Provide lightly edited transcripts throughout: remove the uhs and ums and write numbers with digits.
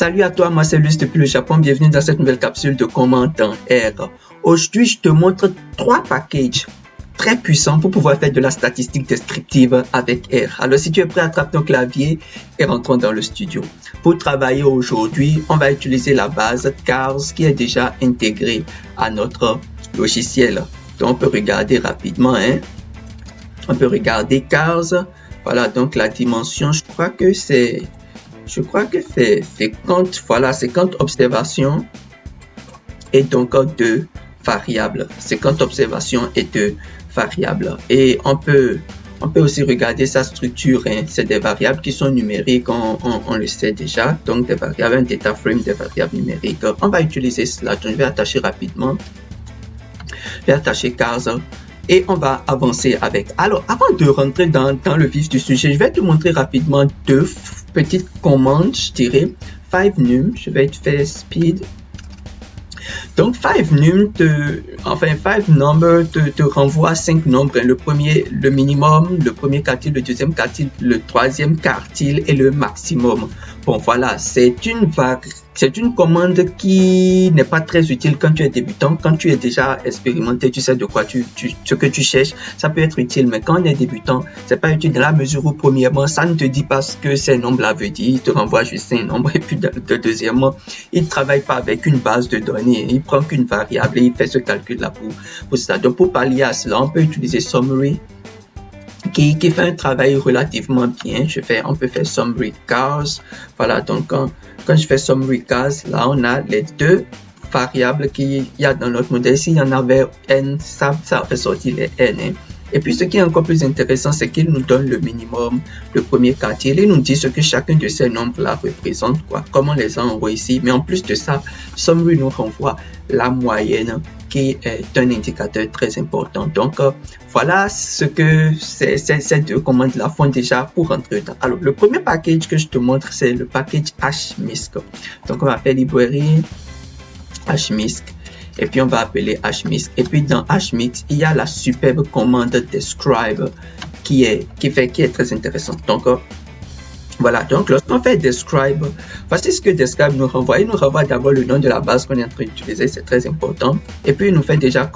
Salut à toi, moi c'est Luis depuis le Japon, bienvenue dans cette nouvelle capsule de comment dans R. Aujourd'hui, je te montre 3 packages très puissants pour pouvoir faire de la statistique descriptive avec R. Alors si tu es prêt, attrape ton clavier et rentrons dans le studio. Pour travailler aujourd'hui, on va utiliser la base Cars qui est déjà intégrée à notre logiciel. Donc on peut regarder rapidement, on peut regarder Cars. Voilà, donc la dimension, je crois que c'est 50, voilà, 50 observations et donc 2 variables. 50 observations et 2 variables. Et on peut aussi regarder sa structure, c'est des variables qui sont numériques, on le sait déjà. Donc des variables, un data frame, des variables numériques. On va utiliser cela. Donc je vais attacher rapidement. Je vais attacher Cars. Et on va avancer avec. Alors, avant de rentrer dans le vif du sujet, je vais te montrer rapidement 2 petites commandes, je dirais. 5num, je vais te faire speed. Donc, 5num, 5number te renvoie à 5 nombres. Le premier, le minimum, le premier quartile, le deuxième quartile, le troisième quartile et le maximum. Bon, voilà, c'est une commande qui n'est pas très utile quand tu es débutant. Quand tu es déjà expérimenté, tu sais de quoi ce que tu cherches, ça peut être utile. Mais quand on est débutant, c'est pas utile dans la mesure où, premièrement, ça ne te dit pas ce que ces nombres-là veulent dire. Il te renvoie juste un nombre. Et puis, deuxièmement, il ne travaille pas avec une base de données. Il prend qu'une variable et il fait ce calcul-là pour ça. Donc, pour pallier à cela, on peut utiliser Summary qui fait un travail relativement bien. On peut faire Summary Cars. Voilà, donc quand je fais Summary Cars, là on a les 2 variables qu'il y a dans notre modèle. S'il y en avait n, ça fait sortir les n. Et puis ce qui est encore plus intéressant, c'est qu'il nous donne le minimum, le premier quartile. Il nous dit ce que chacun de ces nombres-là représente, comme on les a envoyés ici. Mais en plus de ça, Summary nous renvoie la moyenne, qui est un indicateur très important. Donc, voilà ce que ces 2 commandes-là font déjà pour rentrer dedans. Alors, le premier package que je te montre, c'est le package hmisc. Donc, on va faire librairie hmisc. Et puis, on va appeler hmisc. Et puis, dans hmisc, il y a la superbe commande describe qui est très intéressante. Donc, voilà, donc lorsqu'on fait describe, voici ce que describe nous renvoie. Il nous renvoie d'abord le nom de la base qu'on est en train d'utiliser, c'est très important. Et puis il nous fait déjà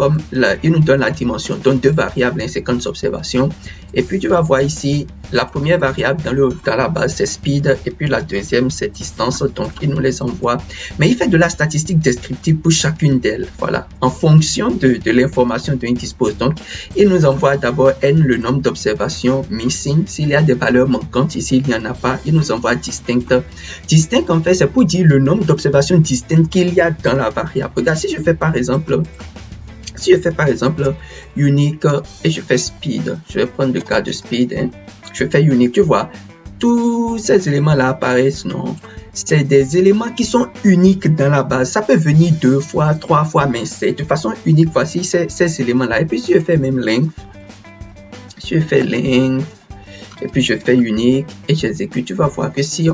il nous donne la dimension, donc 2 variables, 50 observations. Et puis tu vas voir ici, la première variable dans la base c'est speed, et puis la deuxième c'est distance, donc il nous les envoie. Mais il fait de la statistique descriptive pour chacune d'elles, voilà, en fonction de l'information dont il dispose. Donc il nous envoie d'abord n, le nombre d'observations missing, s'il y a des valeurs manquantes ici, il n'y en a pas. Il nous envoie distinct. Distinct, en fait, c'est pour dire le nombre d'observations distinctes qu'il y a dans la variable. Regarde, si je fais par exemple unique et je fais speed, je vais prendre le cas de speed, je fais unique, tu vois, tous ces éléments-là apparaissent, non? C'est des éléments qui sont uniques dans la base. Ça peut venir 2 fois, 3 fois, mais c'est de façon unique. Voici ces éléments-là. Et puis, si je fais même length, et puis je fais unique et j'exécute, tu vas voir que si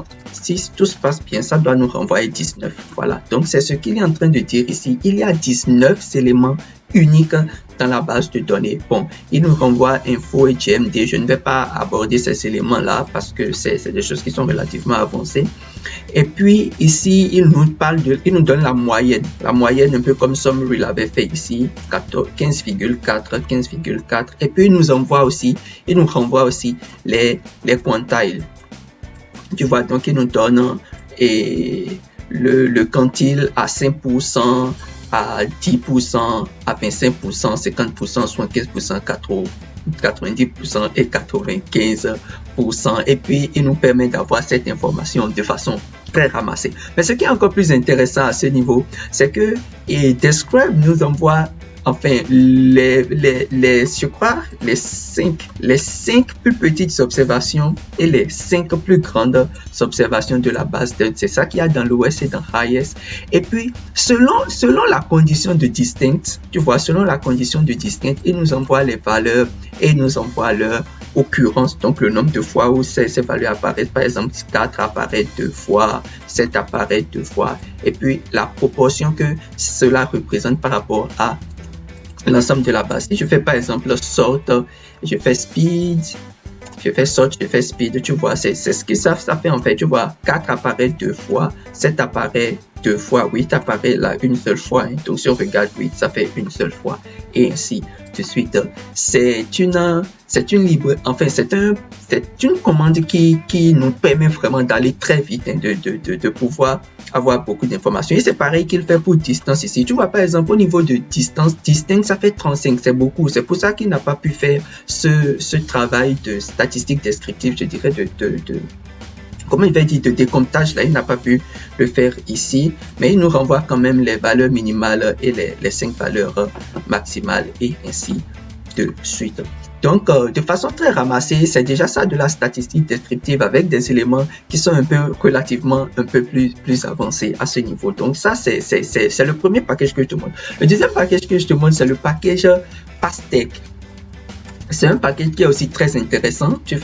tout se passe bien, ça doit nous renvoyer 19. Voilà, donc c'est ce qu'il est en train de dire ici. Il y a 19 éléments uniques dans la base de données. Bon, il nous renvoie info et GMD. Je ne vais pas aborder ces éléments-là parce que c'est des choses qui sont relativement avancées. Et puis ici, il nous donne la moyenne. La moyenne, un peu comme Summary l'avait fait ici, 15,4. Et puis il nous renvoie aussi les quantiles. Tu vois, donc il nous donne le quantile à 5%, à 10%, à 25%, 50%, 75%, 90% et 95%. Et puis, il nous permet d'avoir cette information de façon très ramassée. Mais ce qui est encore plus intéressant à ce niveau, c'est que Describe nous envoie je crois, les 5 plus petites observations et les 5 plus grandes observations de la base. C'est ça qu'il y a dans l'OS et dans HIS. Et puis, selon la condition de distinct, tu vois, selon la condition de distinct, il nous envoie les valeurs et il nous envoie leur occurrence, donc le nombre de fois où ces valeurs apparaissent. Par exemple, 4 apparaît 2 fois, 7 apparaît 2 fois, et puis la proportion que cela représente par rapport à l'ensemble de la base. Si je fais par exemple sort, je fais speed, je fais sort, je fais speed, tu vois, c'est ce que ça fait en fait, tu vois, 4 apparaît 2 fois, 7 apparaît 2 fois, 8 apparaît là une seule fois, hein. Donc si on regarde 8, ça fait une seule fois, et ainsi de suite. C'est une commande qui nous permet vraiment d'aller très vite, hein, de pouvoir avoir beaucoup d'informations. Et c'est pareil qu'il fait pour distance ici. Tu vois, par exemple, au niveau de distance, distinct, ça fait 35, c'est beaucoup. C'est pour ça qu'il n'a pas pu faire ce travail de statistique descriptive, je dirais, comment il va dire, de décomptage, là, il n'a pas pu le faire ici, mais il nous renvoie quand même les valeurs minimales et les 5 valeurs maximales, et ainsi de suite. Donc, de façon très ramassée, c'est déjà ça de la statistique descriptive avec des éléments qui sont un peu relativement un peu plus avancés à ce niveau. Donc, ça, c'est le premier package que je te montre. Le deuxième package que je te montre, c'est le package Pastèque. C'est un package qui est aussi très intéressant. Tu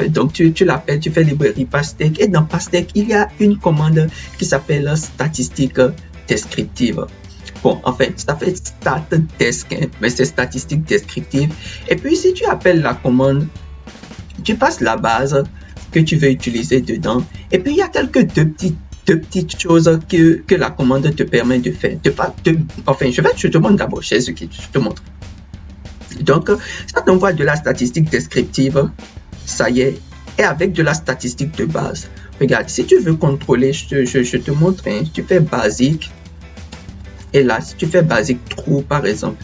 l'appelles, tu fais librairie Pastèque, et dans Pastèque, il y a une commande qui s'appelle statistique descriptive. Bon, en fait, ça fait stat desk, hein, mais c'est statistique descriptive. Et puis, si tu appelles la commande, tu passes la base que tu veux utiliser dedans. Et puis, il y a deux petites choses que la commande te permet de faire. Enfin, je te montre d'abord, je te montre. Donc, ça t'envoie de la statistique descriptive, ça y est, et avec de la statistique de base. Regarde, si tu veux contrôler, je te montre, hein, tu fais basique. Et là, si tu fais basic true par exemple,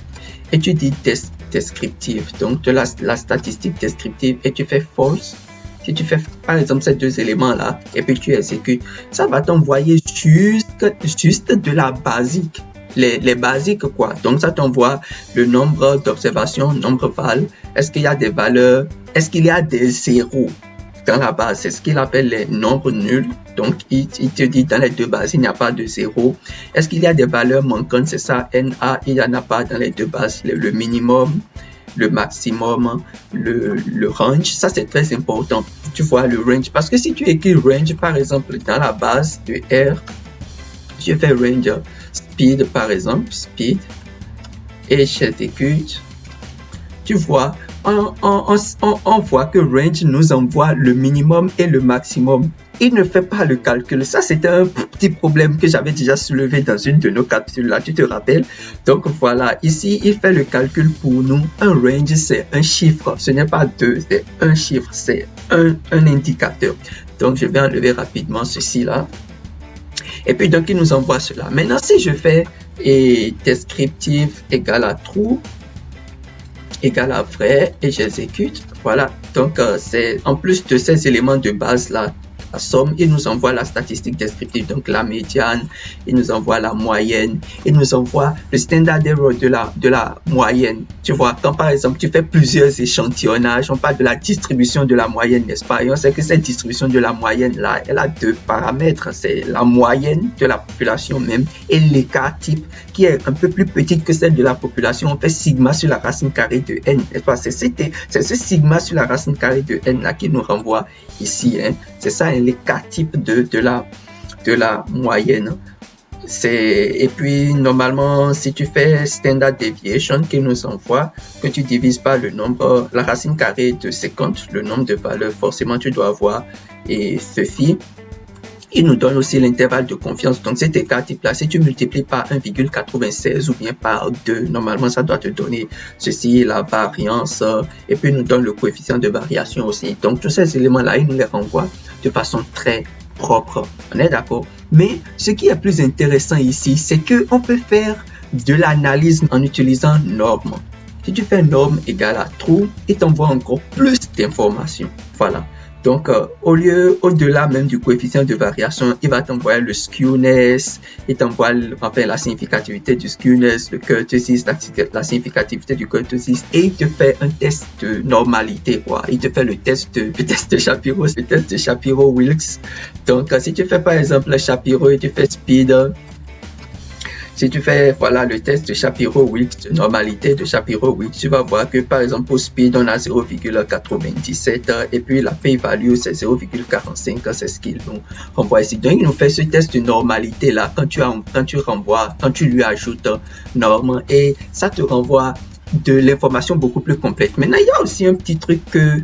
et tu dis descriptive, donc de la statistique descriptive, et tu fais false, si tu fais par exemple ces deux éléments là, et puis tu exécutes, ça va t'envoyer juste de la basique, les basiques quoi. Donc ça t'envoie le nombre d'observations, nombre val, est-ce qu'il y a des valeurs, est-ce qu'il y a des zéros dans la base, c'est ce qu'il appelle les nombres nuls. Donc, il te dit dans les deux bases, il n'y a pas de zéro. Est-ce qu'il y a des valeurs manquantes? C'est ça, NA, il n'y en a pas dans les deux bases. Le minimum, le maximum, le range, ça c'est très important. Tu vois le range, parce que si tu écris range, par exemple, dans la base de R, je fais range speed, par exemple, speed, et j'exécute, tu vois, on voit que range nous envoie le minimum et le maximum. Il ne fait pas le calcul. Ça, c'était un petit problème que j'avais déjà soulevé dans une de nos capsules là, tu te rappelles? Donc voilà, ici, il fait le calcul pour nous. Un range, c'est un chiffre. Ce n'est pas deux, c'est un chiffre, c'est un indicateur. Donc, je vais enlever rapidement ceci là. Et puis, donc, il nous envoie cela. Maintenant, si je fais descriptive égale à true, égale à vrai, et j'exécute, voilà. Donc, c'est en plus de ces éléments de base là, la somme, il nous envoie la statistique descriptive, donc la médiane, il nous envoie la moyenne, il nous envoie le standard error de la moyenne. Tu vois, quand par exemple tu fais plusieurs échantillonnages, on parle de la distribution de la moyenne, n'est-ce pas? Et on sait que cette distribution de la moyenne là, elle a deux paramètres, c'est la moyenne de la population même et l'écart type qui est un peu plus petite que celle de la population. On fait sigma sur la racine carrée de n, n'est-ce pas? C'est ce sigma sur la racine carrée de n là qui nous renvoie ici, hein. C'est ça, hein, l'écart type de la moyenne. Et puis normalement, si tu fais standard deviation qui nous envoie, que tu divises par le nombre, la racine carrée de 50, le nombre de valeurs, forcément tu dois avoir et ceci. Il nous donne aussi l'intervalle de confiance. Donc cet écart type là, si tu multiplies par 1,96 ou bien par 2, normalement ça doit te donner ceci, la variance, et puis il nous donne le coefficient de variation aussi. Donc tous ces éléments là, il nous les renvoie de façon très propre. On est d'accord? Mais ce qui est plus intéressant ici, c'est qu'on peut faire de l'analyse en utilisant norme. Si tu fais norme égale à true, il t'envoie encore plus d'informations. Voilà. Donc, au-delà même du coefficient de variation, il va t'envoyer le skewness, il t'envoie enfin la significativité du skewness, le kurtosis, la significativité du kurtosis, et il te fait un test de normalité, quoi. Il te fait le test de Shapiro, le test de Shapiro-Wilks. Donc, si tu fais par exemple le Shapiro et tu fais speed, si tu fais voilà, le test de Shapiro-Wilks, de normalité de Shapiro-Wilks, tu vas voir que par exemple pour speed, on a 0,97 et puis la p-value c'est 0,45, c'est ce qu'il nous renvoie ici. Donc il nous fait ce test de normalité là quand tu lui ajoutes norme et ça te renvoie de l'information beaucoup plus complète. Maintenant, il y a aussi un petit truc que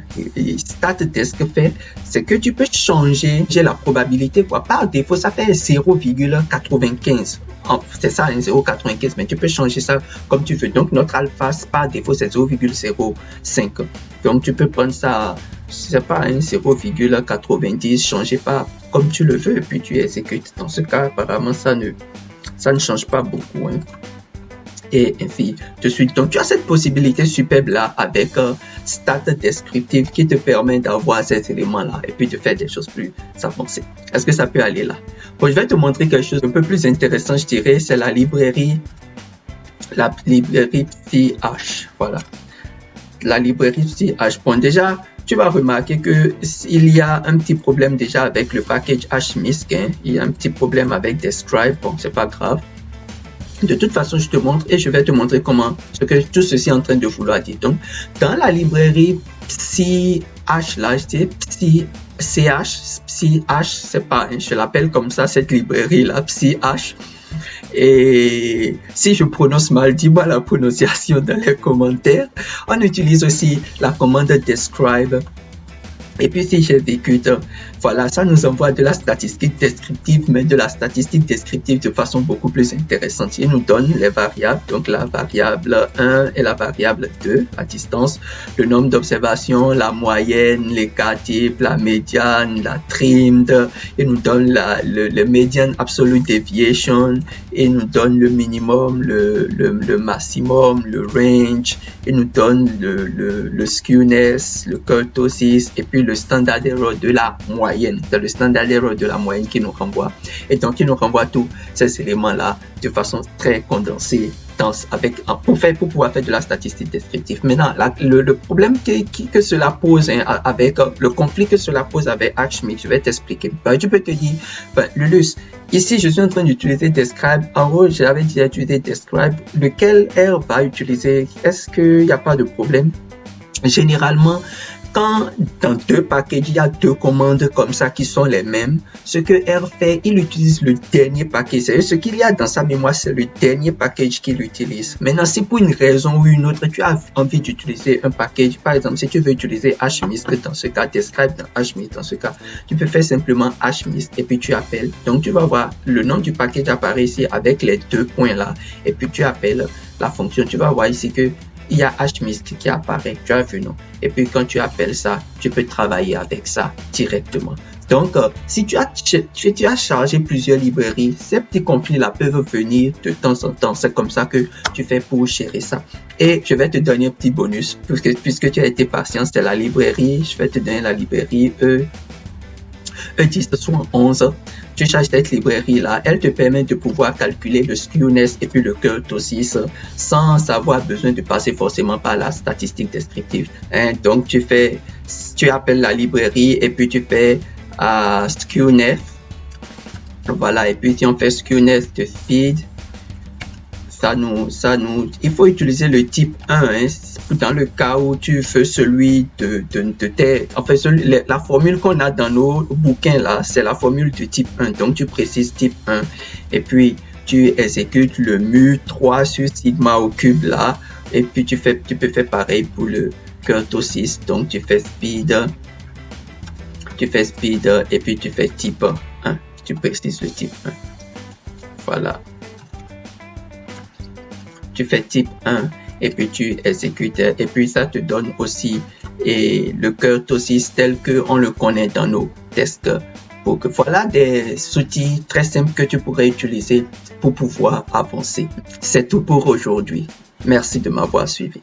StatDesk fait, c'est que tu peux changer la probabilité, quoi. Par défaut, ça fait 0,95. C'est ça, 0,95, mais tu peux changer ça comme tu veux. Donc, notre alpha, par défaut, c'est 0,05. Donc, tu peux prendre ça, c'est pas un 0,90, changer pas comme tu le veux, et puis tu exécutes. Dans ce cas, apparemment, ça ne change pas beaucoup, hein. Et ainsi de suite. Donc, tu as cette possibilité superbe là avec Stat Descriptive qui te permet d'avoir ces éléments-là et puis de faire des choses plus avancées. Est-ce que ça peut aller là? Bon, je vais te montrer quelque chose un peu plus intéressant, je dirais, c'est la librairie PsyH. Voilà. La librairie PsyH. Bon, déjà, tu vas remarquer que il y a un petit problème déjà avec le package HMISC, hein. Il y a un petit problème avec Describe. Bon, c'est pas grave. De toute façon, je te montre et je vais te montrer comment tout ceci est en train de vouloir dire. Donc, dans la librairie PsyH, là, je dis PsyH, c'est pas, je l'appelle comme ça, cette librairie là, PsyH. Et si je prononce mal, dis-moi la prononciation dans les commentaires. On utilise aussi la commande describe. Et puis si j'exécute, voilà, ça nous envoie de la statistique descriptive, mais de la statistique descriptive de façon beaucoup plus intéressante. Il nous donne les variables, donc la variable 1 et la variable 2, la distance, le nombre d'observations, la moyenne, les cas types, la médiane, la trimmed. Il nous donne le median absolute deviation. Il nous donne le minimum, le maximum, le range. Il nous donne le skewness, le kurtosis, et puis le standard error de la moyenne. C'est le standard error de la moyenne qui nous renvoie. Et donc, il nous renvoie tous ces éléments-là de façon très condensée pour pouvoir faire de la statistique descriptive. Maintenant, le problème que cela pose, hein, avec le conflit que cela pose avec HMISC, je vais t'expliquer. Tu peux te dire, Lulus, ici, je suis en train d'utiliser Describe. En gros, j'avais déjà utilisé Describe. Lequel R va utiliser? Est-ce qu'il n'y a pas de problème? Généralement, quand dans deux packages, il y a deux commandes comme ça qui sont les mêmes, ce que R fait, il utilise le dernier package. C'est-à-dire ce qu'il y a dans sa mémoire, c'est le dernier package qu'il utilise. Maintenant, si pour une raison ou une autre, tu as envie d'utiliser un package, par exemple, si tu veux utiliser HMISC dans ce cas, Describe dans HMISC dans ce cas, tu peux faire simplement HMISC et puis tu appelles. Donc, tu vas voir le nom du package apparaît ici avec les deux points là et puis tu appelles la fonction. Tu vas voir ici que il y a HMISC qui apparaît, tu as vu, non? Et puis quand tu appelles ça, tu peux travailler avec ça directement. Donc, si tu as chargé plusieurs librairies, ces petits conflits-là peuvent venir de temps en temps. C'est comme ça que tu fais pour gérer ça. Et je vais te donner un petit bonus, puisque tu as été patient, c'est la librairie. Je vais te donner la librairie E10.11. Tu charges cette librairie-là, elle te permet de pouvoir calculer le skewness et puis le kurtosis sans avoir besoin de passer forcément par la statistique descriptive. Hein? Donc, tu appelles la librairie et puis tu fais skewness. Voilà, et puis si on fait skewness de feed, il faut utiliser le type 1, hein, dans le cas où tu fais celui la formule qu'on a dans nos bouquins là, c'est la formule du type 1, donc tu précises type 1 et puis tu exécutes le mu3 sur sigma au cube là, et puis tu peux faire pareil pour le kurtosis, donc tu fais speed et puis tu fais type 1, tu précises le type 1, voilà. Tu fais type 1 et puis tu exécutes et puis ça te donne aussi le kurtosis tel qu'on le connaît dans nos tests. Voilà des outils très simples que tu pourrais utiliser pour pouvoir avancer. C'est tout pour aujourd'hui. Merci de m'avoir suivi.